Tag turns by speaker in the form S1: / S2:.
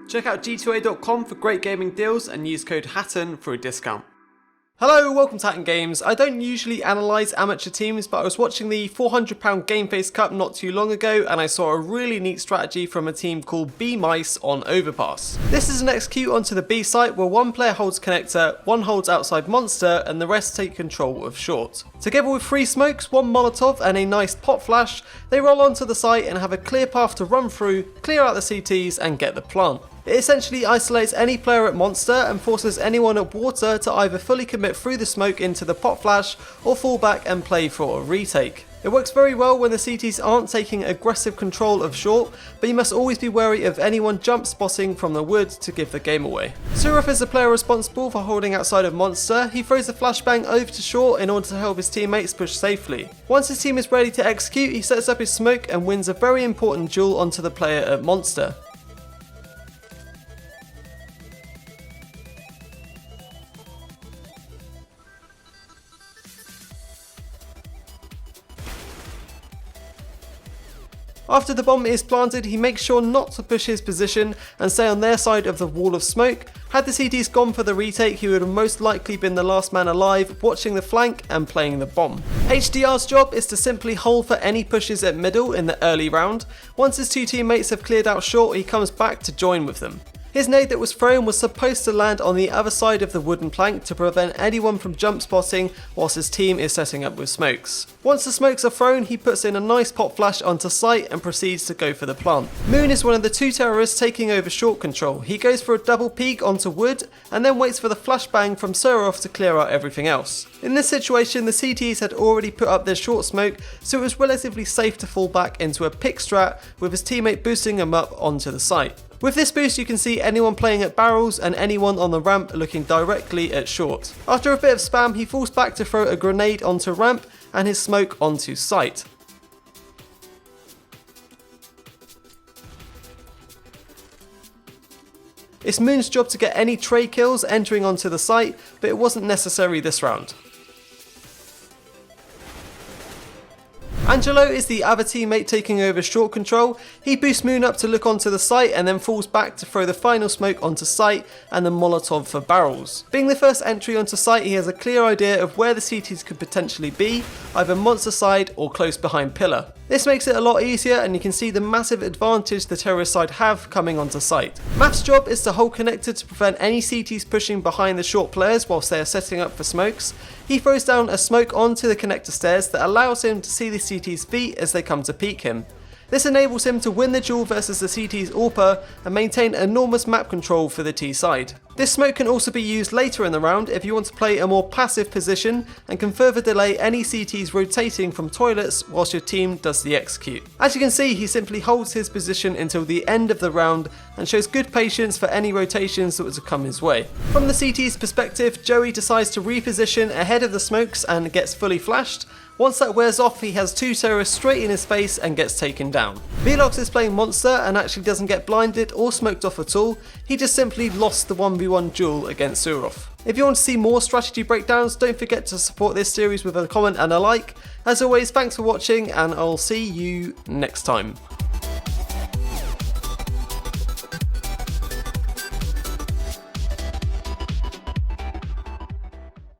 S1: Check out g2a.com for great gaming deals and use code Hatton for a discount. Hello, welcome to Hatton Games. I don't usually analyse amateur teams, but I was watching the £400 Game Face Cup not too long ago and I saw a really neat strategy from a team called BMICE on Overpass. This is an execute onto the B site where one player holds connector, one holds outside monster and the rest take control of short. Together with 3 smokes, 1 molotov and a nice pot flash, they roll onto the site and have a clear path to run through, clear out the CTs and get the plant. It essentially isolates any player at monster and forces anyone at water to either fully commit through the smoke into the pot flash or fall back and play for a retake. It works very well when the CTs aren't taking aggressive control of short, but you must always be wary of anyone jump spotting from the wood to give the game away. Cetus is the player responsible for holding outside of monster. He throws a flashbang over to short in order to help his teammates push safely. Once his team is ready to execute, he sets up his smoke and wins a very important duel onto the player at monster. After the bomb is planted, he makes sure not to push his position and stay on their side of the wall of smoke. Had the CTs gone for the retake, he would have most likely been the last man alive, watching the flank and playing the bomb. HDR's job is to simply hold for any pushes at middle in the early round. Once his 2 teammates have cleared out short, he comes back to join with them. His nade that was thrown was supposed to land on the other side of the wooden plank to prevent anyone from jump spotting whilst his team is setting up with smokes. Once the smokes are thrown, he puts in a nice pot flash onto site and proceeds to go for the plant. Moon is one of the 2 terrorists taking over short control. He goes for a double peek onto wood and then waits for the flashbang from Cetus to clear out everything else. In this situation, the CTs had already put up their short smoke, so it was relatively safe to fall back into a pick strat with his teammate boosting him up onto the site. With this boost you can see anyone playing at barrels and anyone on the ramp looking directly at short. After a bit of spam he falls back to throw a grenade onto ramp and his smoke onto site. It's Moon's job to get any tray kills entering onto the site, but it wasn't necessary this round. Angelo is the other teammate taking over short control. He boosts Moon up to look onto the site and then falls back to throw the final smoke onto site and the molotov for barrels. Being the first entry onto site, he has a clear idea of where the CTs could potentially be, either monster side or close behind pillar. This makes it a lot easier and you can see the massive advantage the terrorist side have coming onto site. Math's job is to hold connected to prevent any CTs pushing behind the short players whilst they are setting up for smokes. He throws down a smoke onto the connector stairs that allows him to see the CT's feet as they come to peek him. This enables him to win the duel versus the CT's AWPer and maintain enormous map control for the T side. This smoke can also be used later in the round if you want to play a more passive position and can further delay any CTs rotating from toilets whilst your team does the execute. As you can see, he simply holds his position until the end of the round and shows good patience for any rotations that were to come his way. From the CT's perspective, Joey decides to reposition ahead of the smokes and gets fully flashed. Once that wears off, he has 2 terrorists straight in his face and gets taken down. Velox is playing monster and actually doesn't get blinded or smoked off at all. He just simply lost the 1v1 duel against Cetus. If you want to see more strategy breakdowns, don't forget to support this series with a comment and a like. As always, thanks for watching and I'll see you next time.